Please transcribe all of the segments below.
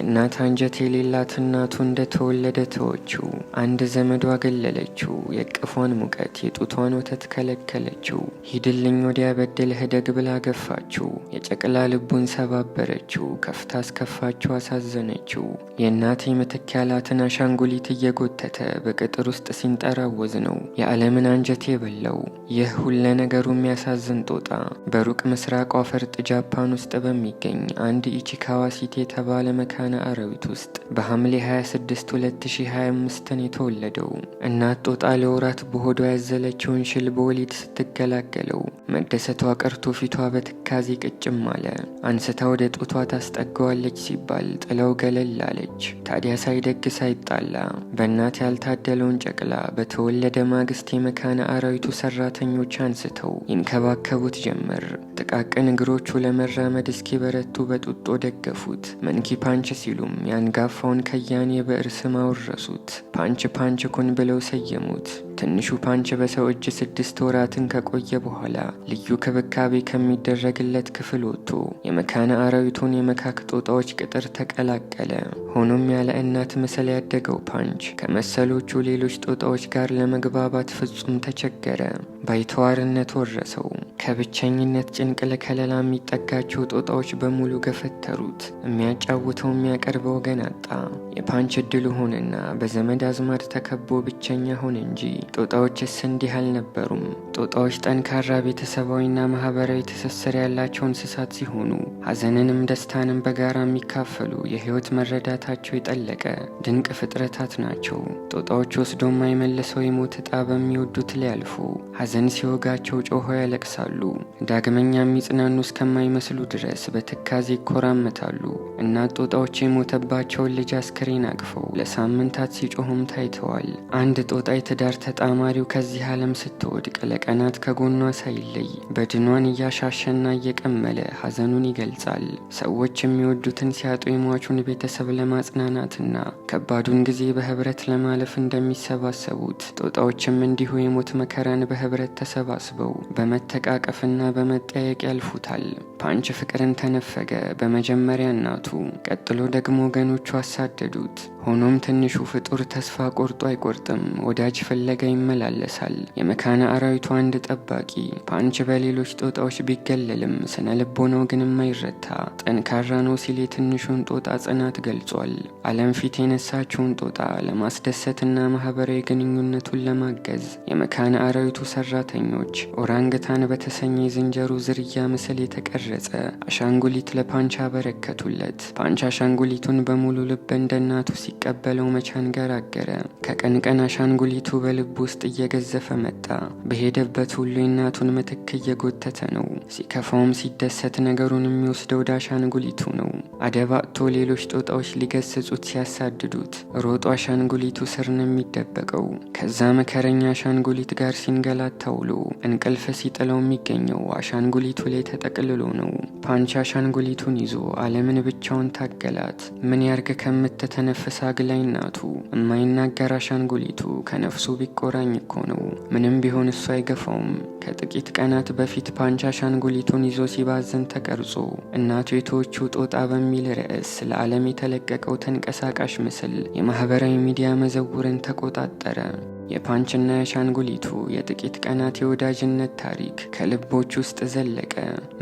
የእናት አንጀት የሌላት እናቱ እንደተወለደ ተወችው። አንድ ዘመዷ ገለለችው። የቅፏን ሙቀት የጡቷን ወተት ከለከለችው። ሂድልኝ ወዲያ በደልህ ደግ ብላ ገፋችው። የጨቅላ ልቡን ሰባበረችው። ከፍታ አስከፋችው፣ አሳዘነችው። የእናቴ ምትክ ያላትን አሻንጉሊት እየጎተተ በቅጥር ውስጥ ሲንጠራወዝ ነው የዓለምን አንጀት የበላው። ይህ ሁለ ነገሩ የሚያሳዝን ጦጣ በሩቅ ምስራቋ ፈርጥ ጃፓን ውስጥ በሚገኝ አንድ ኢቺካዋ ሲቲ የተባለ መካነ አራዊት ውስጥ በሐምሌ 26 2025 የተወለደው። እናት ጦጣ ለወራት በሆዷ ያዘለችውን ሽል በወሊድ ስትገላገለው መደሰቷ ቀርቶ ፊቷ በትካዜ ቅጭም አለ። አንስታ ወደ ጡቷ ታስጠጋዋለች ሲባል ጥለው ገለል አለች። ታዲያ ሳይደግ ሳይጣላ በእናት ያልታደለውን ጨቅላ በተወለደ ማግስት የመካነ አራዊቱ ሰራተኞች አንስተው ይንከባከቡት ጀመር። ጥቃቅን እግሮቹ ለመራመድ እስኪበረቱ በጡጦ ደገፉት። መንኪ ፓንች ሲሉም ያንጋፋውን ከያኔ የብዕር ስም አወረሱት። ፓንች ፓንች ኩን ብለው ሰየሙት። ትንሹ ፓንች በሰው እጅ 6 ወራትን ከቆየ በኋላ ልዩ ክብካቤ ከሚደረግለት ክፍል ወጥቶ የመካነ አራዊቱን የመካክ ጦጣዎች ቅጥር ተቀላቀለ። ሆኖም ያለ እናት ምስል ያደገው ፓንች ከመሰሎቹ ሌሎች ጦጣዎች ጋር ለመግባባት ፍጹም ተቸገረ። ባይተዋርነት ወረሰው። ከብቸኝነት ጭንቅ ለከለላ የሚጠጋቸው ጦጣዎች በሙሉ ገፈተሩት። የሚያጫውተው የሚያቀርበው ወገን አጣ። የፓንች እድሉ ሆነና በዘመድ አዝማድ ተከቦ ብቸኛ ሆነ እንጂ ጦጣዎችስ እንዲህ አልነበሩም። ጦጣዎች ጠንካራ ቤተሰባዊና ማህበራዊ ትስስር ያላቸው እንስሳት ሲሆኑ ሐዘንንም ደስታንም በጋራ የሚካፈሉ የህይወት መረዳታቸው የጠለቀ ድንቅ ፍጥረታት ናቸው። ጦጣዎች ወስዶ የማይመለሰው የሞት ዕጣ በሚወዱት ሊያልፉ ሐዘን ሲወጋቸው ጮኸው ያለቅሳሉ። ዳግመኛ የሚጽናኑ እስከማይመስሉ ድረስ በትካዜ ይኮራመታሉ። እናት ጦጣዎች የሞተባቸውን ልጅ አስክሬን አቅፈው ለሳምንታት ሲጮሁም ታይተዋል። አንድ ጦጣ የትዳር ተጣማሪው ከዚህ ዓለም ስትወድቅ ለቀናት ከጎኗ ሳይለይ በድኗን እያሻሸና እየቀመለ ሐዘኑን ይገልጻል። ሰዎች የሚወዱትን ሲያጡ የሟቹን ቤተሰብ ለማጽናናትና ከባዱን ጊዜ በህብረት ለማለፍ እንደሚሰባሰቡት ጦጣዎችም እንዲሁ የሞት መከራን በህብረት ተሰባስበው በመተቃቀፍና በመጠያየቅ ያልፉታል። ፓንች ፍቅርን ተነፈገ። በመጀመሪያ እናቱ፣ ቀጥሎ ደግሞ ወገኖቹ አሳደዱት። ሆኖም ትንሹ ፍጡር ተስፋ ቆርጦ አይቆርጥም። ወዳጅ ፍለጋ ይመላለሳል። የመካነ አራዊቱ አንድ ጠባቂ ፓንች በሌሎች ጦጣዎች ቢገለልም ስነ ልቦናው ግን የማይረታ ጠንካራ ነው ሲል የትንሹን ጦጣ ጽናት ገልጿል። ዓለም ፊት የነሳችውን ጦጣ ለማስደሰትና ማህበራዊ ግንኙነቱን ለማገዝ የመካነ አራዊቱ ሰራተኞች ኦራንግታን በተሰኘ የዝንጀሮ ዝርያ ምስል የተቀረጸ አሻንጉሊት ለፓንች አበረከቱለት። ፓንች አሻንጉሊቱን በሙሉ ልብ እንደ እናቱ ሲቀበለው መቻን ገራገረ። ከቀን ቀን አሻንጉሊቱ በልብ ውስጥ እየገዘፈ መጣ። በሄደበት ሁሉ የእናቱን ምትክ እየጎተተ ነው። ሲከፋውም ሲደሰት ነገሩን የሚወስደው ወደ አሻንጉሊቱ ነው። አደባጥቶ ሌሎች ጦጣዎች ሊገስጹት ሲያሳድዱት ሮጦ አሻንጉሊቱ ስር ነው የሚደበቀው። ከዛ መከረኛ አሻንጉሊት ጋር ሲንገላታ ውሎ እንቅልፍ ሲጥለው የሚገኘው አሻንጉሊቱ ላይ ተጠቅልሎ ነው። ፓንች አሻንጉሊቱን ይዞ ዓለምን ብቻውን ታገላት። ምን ያርግ ከምትተነፍስ አግላይ እናቱ። የማይናገር አሻንጉሊቱ ከነፍሱ ቢቆራኝ እኮ ነው። ምንም ቢሆን እሱ አይገፋውም። ከጥቂት ቀናት በፊት ፓንች አሻንጉሊቱን ይዞ ሲባዘን ተቀርጾ እናቱ የተወችው ጦጣ በሚል ርዕስ ለዓለም የተለቀቀው ተንቀሳቃሽ ምስል የማህበራዊ ሚዲያ መዘውርን ተቆጣጠረ። የፓንችና የአሻንጉሊቱ የጥቂት ቀናት የወዳጅነት ታሪክ ከልቦች ውስጥ ዘለቀ።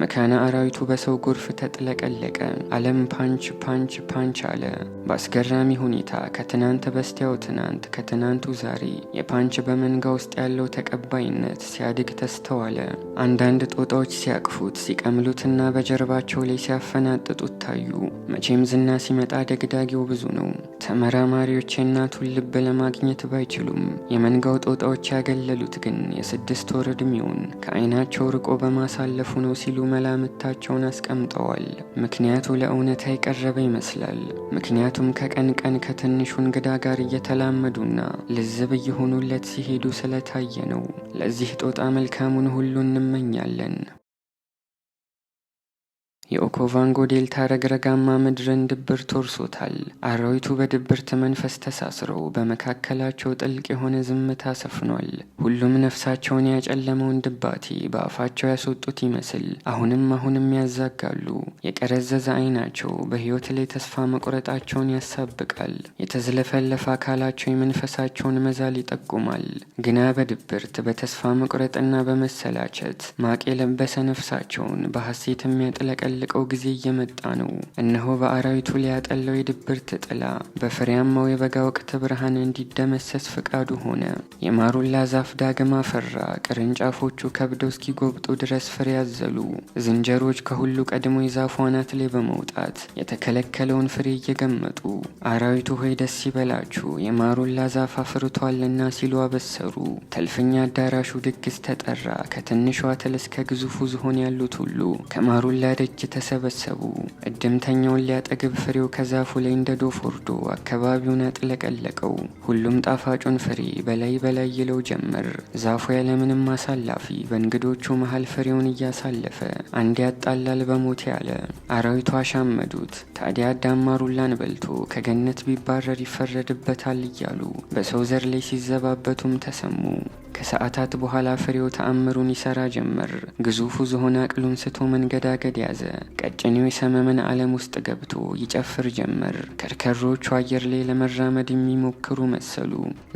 መካነ አራዊቱ በሰው ጎርፍ ተጥለቀለቀ። ዓለም ፓንች ፓንች ፓንች አለ። በአስገራሚ ሁኔታ ከትናንት በስቲያው ትናንት፣ ከትናንቱ ዛሬ የፓንች በመንጋ ውስጥ ያለው ተቀባይነት ሲያድግ ተስተዋለ። አንዳንድ ጦጣዎች ሲያቅፉት ሲቀምሉትና በጀርባቸው ላይ ሲያፈናጥጡት ታዩ። መቼም ዝና ሲመጣ ደግዳጊው ብዙ ነው። ተመራማሪዎች የእናቱን ልብ ለማግኘት ባይችሉም የመንጋው ጦጣዎች ያገለሉት ግን የ6 ወር ዕድሜውን ከዓይናቸው ርቆ በማሳለፉ ነው ሲሉ መላምታቸውን አስቀምጠዋል። ምክንያቱ ለእውነታ የቀረበ ይመስላል። ምክንያቱም ከቀን ቀን ከትንሹ እንግዳ ጋር እየተላመዱና ልዝብ እየሆኑለት ሲሄዱ ስለታየ ነው። ለዚህ ጦጣ መልካሙን ሁሉ እንመኛለን። የኦኮቫንጎ ዴልታ ረግረጋማ ምድርን ድብርት ወርሶታል። አራዊቱ በድብርት መንፈስ ተሳስረው በመካከላቸው ጥልቅ የሆነ ዝምታ ሰፍኗል። ሁሉም ነፍሳቸውን ያጨለመውን ድባቴ በአፋቸው ያስወጡት ይመስል አሁንም ያዛጋሉ። የቀረዘዘ ዓይናቸው በሕይወት ላይ ተስፋ መቁረጣቸውን ያሳብቃል። የተዝለፈለፈ አካላቸው የመንፈሳቸውን መዛል ይጠቁማል። ግና በድብርት በተስፋ መቁረጥና በመሰላቸት ማቅ የለበሰ ነፍሳቸውን በሐሴት የሚያጥለቀልቀው ጊዜ እየመጣ ነው። እነሆ በአራዊቱ ሊያጠለው የድብርት ጥላ በፍሬያማው የበጋ ወቅት ብርሃን እንዲደመሰስ ፍቃዱ ሆነ። የማሩላ ዛፍ ዳግም አፈራ። ቅርንጫፎቹ ከብደው እስኪጎብጡ ድረስ ፍሬ ያዘሉ። ዝንጀሮች ከሁሉ ቀድሞ የዛፉ አናት ላይ በመውጣት የተከለከለውን ፍሬ እየገመጡ አራዊቱ ሆይ ደስ ይበላችሁ የማሩላ ዛፍ አፍርቷልና ሲሉ አበሰሩ። ተልፍኛ አዳራሹ ድግስ ተጠራ። ከትንሿ ትል እስከ ግዙፉ ዝሆን ያሉት ሁሉ ከማሩላ ደጅ ተሰበሰቡ። እድምተኛውን ሊያጠግብ ፍሬው ከዛፉ ላይ እንደ ዶፍ ወርዶ አካባቢውን አጥለቀለቀው። ሁሉም ጣፋጩን ፍሬ በላይ ይለው ጀመር። ዛፉ ያለምንም አሳላፊ በእንግዶቹ መሃል ፍሬውን እያሳለፈ አንድ ያጣላል በሞት ያለ። አራዊቱ አሻመዱት። ታዲያ አዳም ማሩላን በልቶ ከገነት ቢባረር ይፈረድበታል እያሉ በሰው ዘር ላይ ሲዘባበቱም ተሰሙ። ከሰዓታት በኋላ ፍሬው ተአምሩን ይሰራ ጀመር። ግዙፉ ዝሆን አቅሉን ስቶ መንገዳገድ ያዘ። ቀጭኔው የሰመመን ዓለም ውስጥ ገብቶ ይጨፍር ጀመር። ከርከሮቹ አየር ላይ ለመራመድ የሚሞክሩ መሰሉ።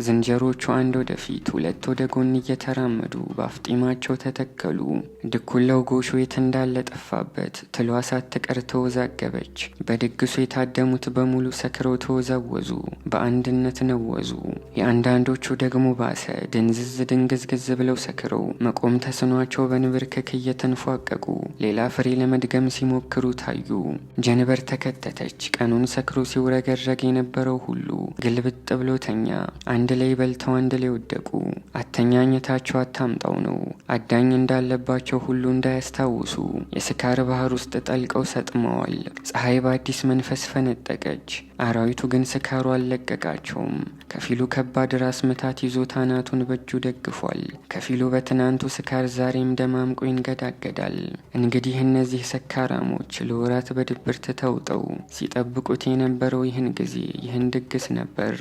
ዝንጀሮቹ አንድ ወደፊት ሁለት ወደ ጎን እየተራመዱ በአፍጢማቸው ተተከሉ። ድኩላው ጎሾ የት እንዳለ ጠፋበት። ትሏ ሳትቀር ተወዛገበች። በድግሱ የታደሙት በሙሉ ሰክረው ተወዛወዙ፣ በአንድነት ነወዙ። የአንዳንዶቹ ደግሞ ባሰ። ድንግዝግዝ ብለው ሰክረው መቆም ተስኗቸው በንብርክክ እየተንፏቀቁ ሌላ ፍሬ ለመድገም ሲሞክሩ ታዩ። ጀንበር ተከተተች። ቀኑን ሰክሮ ሲውረገረግ የነበረው ሁሉ ግልብጥ ብሎ ተኛ። አንድ ላይ በልተው አንድ ላይ ወደቁ። አተኛኘታቸው አታምጣው ነው። አዳኝ እንዳለባቸው ሁሉ እንዳያስታውሱ የስካር ባህር ውስጥ ጠልቀው ሰጥመዋል። ፀሐይ በአዲስ መንፈስ ፈነጠቀች። አራዊቱ ግን ስካሩ አልለቀቃቸውም። ከፊሉ ከባድ ራስ ምታት ይዞት አናቱን በእጁ ደግፏል። ከፊሉ በትናንቱ ስካር ዛሬም ደማምቆ ይንገዳገዳል። እንግዲህ እነዚህ ሰካራሞች ለወራት በድብርት ተውጠው ሲጠብቁት የነበረው ይህን ጊዜ ይህን ድግስ ነበር።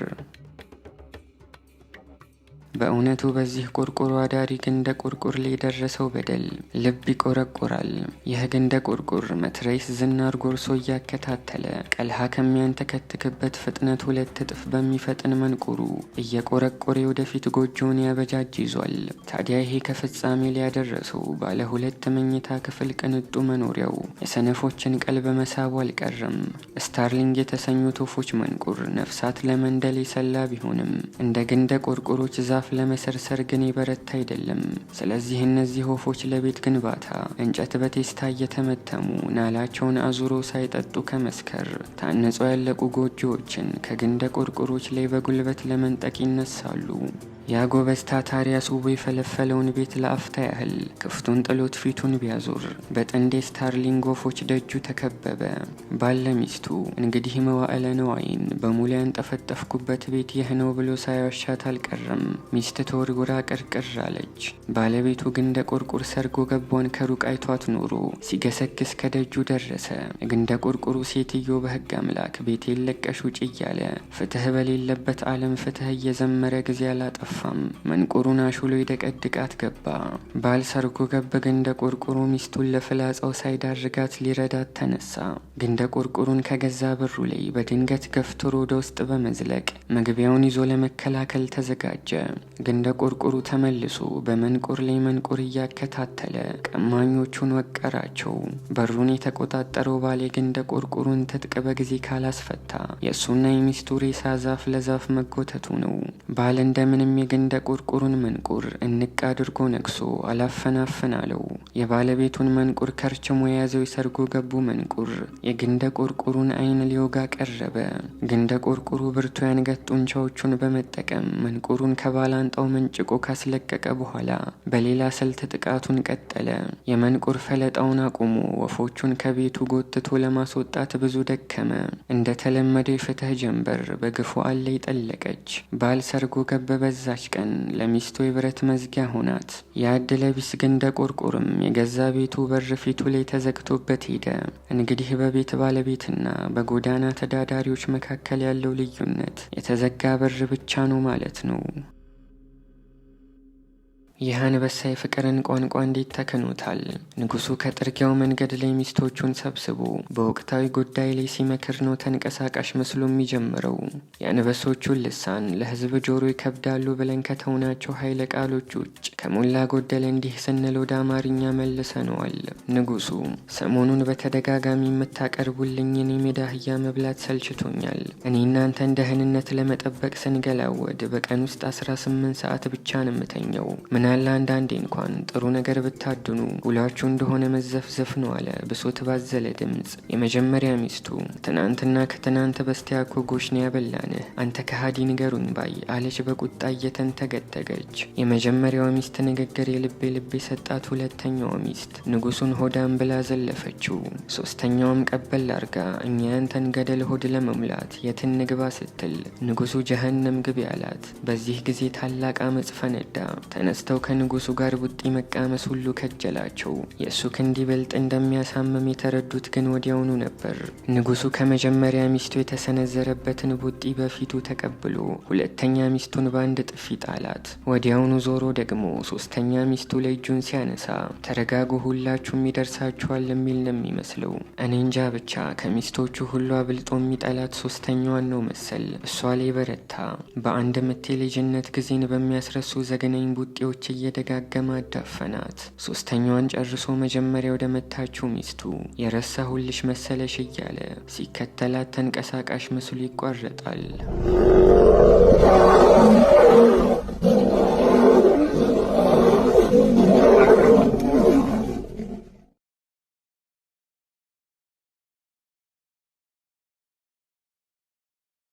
በእውነቱ በዚህ ቆርቆሮ አዳሪ ግንደ ቁርቁር ላይ የደረሰው በደል ልብ ይቆረቆራል። ይህ ግንደ ቁርቁር መትረይስ ዝናር ጎርሶ እያከታተለ ቀልሃ ከሚያንተከትክበት ፍጥነት 2 እጥፍ በሚፈጥን መንቁሩ እየቆረቆረ ወደፊት ጎጆውን ያበጃጅ ይዟል። ታዲያ ይሄ ከፍጻሜ ሊያደረሰው ባለ 2 መኝታ ክፍል ቅንጡ መኖሪያው የሰነፎችን ቀልብ መሳቡ አልቀረም። ስታርሊንግ የተሰኙት ወፎች መንቁር ነፍሳት ለመንደል የሰላ ቢሆንም እንደ ግንደ ቆርቆሮች ዛፍ ለመሰርሰር ግን የበረታ አይደለም። ስለዚህ እነዚህ ወፎች ለቤት ግንባታ እንጨት በቴስታ እየተመተሙ ናላቸውን አዙሮ ሳይጠጡ ከመስከር ታንጸው ያለቁ ጎጆዎችን ከግንደ ቆርቆሮች ላይ በጉልበት ለመንጠቅ ይነሳሉ። ያጎበዝ ታታሪ አስውቦ የፈለፈለውን ቤት ለአፍታ ያህል ክፍቱን ጥሎት ፊቱን ቢያዞር በጥንዴ ስታርሊንግ ወፎች ደጁ ተከበበ። ባለ ሚስቱ እንግዲህ መዋዕለ ነዋይን በሙሉ ያንጠፈጠፍኩበት ቤት ይህ ነው ብሎ ሳይዋሻት አልቀረም። ሚስት ተወርጉራ ቅርቅር አለች። ባለቤቱ ግንደ ቆርቁር ሰርጎ ገቧን ከሩቅ አይቷት ኖሮ ሲገሰግስ ከደጁ ደረሰ። ግንደ ቆርቁሩ ሴትዮ በሕግ አምላክ ቤት የለቀሽ ውጭ እያለ ፍትህ በሌለበት ዓለም ፍትህ እየዘመረ ጊዜ አላጠፋ መንቁሩን አሹሎ ይደቀድቃት ገባ። ባል ሰርጎ ገብ ግንደ ቆርቁሩ ሚስቱን ለፍላጻው ሳይዳርጋት ሊረዳት ተነሳ። ግንደ ቆርቁሩን ከገዛ በሩ ላይ በድንገት ገፍትሮ ወደ ውስጥ በመዝለቅ መግቢያውን ይዞ ለመከላከል ተዘጋጀ። ግንደ ቆርቁሩ ተመልሶ በመንቁር ላይ መንቁር እያከታተለ ቀማኞቹን ወቀራቸው። በሩን የተቆጣጠረው ባል የግንደ ቆርቁሩን ትጥቅ በጊዜ ካላስፈታ የእሱና የሚስቱ ሬሳ ዛፍ ለዛፍ መጎተቱ ነው። ባል እንደምንም የግንደ ቆርቁሩን መንቁር እንቅ አድርጎ ነክሶ አላፈናፍን አለው። የባለቤቱን መንቁር ከርችሞ የያዘው የሰርጎ ገቡ መንቁር የግንደ ቆርቁሩን አይን ሊወጋ ቀረበ። ግንደ ቆርቁሩ ብርቱ ያንገት ጡንቻዎቹን በመጠቀም መንቁሩን ከባላንጣው መንጭቆ ካስለቀቀ በኋላ በሌላ ስልት ጥቃቱን ቀጠለ። የመንቁር ፈለጣውን አቁሞ ወፎቹን ከቤቱ ጎትቶ ለማስወጣት ብዙ ደከመ። እንደተለመደው የፍትህ ጀንበር በግፉ አለ ይጠለቀች። ባል ሰርጎ ገብ በዛ ያዛች ቀን ለሚስቱ የብረት መዝጊያ ሆናት። ያዕድለ ቢስ ግን እንደ ቆርቆርም የገዛ ቤቱ በር ፊቱ ላይ ተዘግቶበት ሄደ። እንግዲህ በቤት ባለቤትና በጎዳና ተዳዳሪዎች መካከል ያለው ልዩነት የተዘጋ በር ብቻ ነው ማለት ነው። ይህ አንበሳ የፍቅርን ቋንቋ እንዴት ተክኖታል? ንጉሱ ከጥርጊያው መንገድ ላይ ሚስቶቹን ሰብስቦ በወቅታዊ ጉዳይ ላይ ሲመክር ነው ተንቀሳቃሽ መስሎ የሚጀምረው። የአንበሶቹን ልሳን ለህዝብ ጆሮ ይከብዳሉ ብለን ከተውናቸው ኃይለ ቃሎች ውጭ ከሞላ ጎደል እንዲህ ስንል ወደ አማርኛ መልሰነዋል። ንጉሱ ሰሞኑን በተደጋጋሚ የምታቀርቡልኝን የሜዳ አህያ መብላት ሰልችቶኛል። እኔ እናንተን ደህንነት ለመጠበቅ ስንገላወድ በቀን ውስጥ 18 ሰዓት ብቻ ነው የምተኘው። ምናለ አንዳንዴ እንኳን ጥሩ ነገር ብታድኑ ውላችሁ እንደሆነ መዘፍዘፍ ነው አለ ብሶት ባዘለ ድምጽ። የመጀመሪያ ሚስቱ ትናንትና ከትናንት በስቲያ እኮ ጎሽ ነው ያበላንህ አንተ ከሃዲ ንገሩኝ ባይ አለች በቁጣ እየተንተገተገች። የመጀመሪያው ሚስት ንግግር የልቤ ሰጣት። ሁለተኛው ሚስት ንጉሱን ሆዳም ብላ ዘለፈችው። ሶስተኛውም ቀበል አርጋ እኛ ያንተን ገደል ሆድ ለመሙላት የትን ንግባ ስትል ንጉሱ ጀሃነም ግቢ አላት። በዚህ ጊዜ ታላቅ አመጽ ፈነዳ። ተነስተው ከንጉሱ ጋር ቡጢ መቃመስ ሁሉ ከጀላቸው። የእሱ ክንድ ይበልጥ እንደሚያሳምም የተረዱት ግን ወዲያውኑ ነበር። ንጉሱ ከመጀመሪያ ሚስቱ የተሰነዘረበትን ቡጢ በፊቱ ተቀብሎ ሁለተኛ ሚስቱን በአንድ ጥፊ ጣላት። ወዲያውኑ ዞሮ ደግሞ ሶስተኛ ሚስቱ ላይ እጁን ሲያነሳ ተረጋጉ ሁላችሁም ይደርሳችኋል የሚል ነው የሚመስለው። እኔ እንጃ ብቻ ከሚስቶቹ ሁሉ አብልጦ የሚጠላት ሶስተኛዋን ነው መሰል። እሷ ላይ በረታ። በአንድ ምት ልጅነት ጊዜን በሚያስረሱ ዘገናኝ ቡጢዎች እየደጋገመ አዳፈናት። ሶስተኛዋን ጨርሶ መጀመሪያ ወደ መታችው ሚስቱ የረሳሁልሽ መሰለሽ እያለ ሲከተላት ተንቀሳቃሽ ምስሉ ይቋረጣል።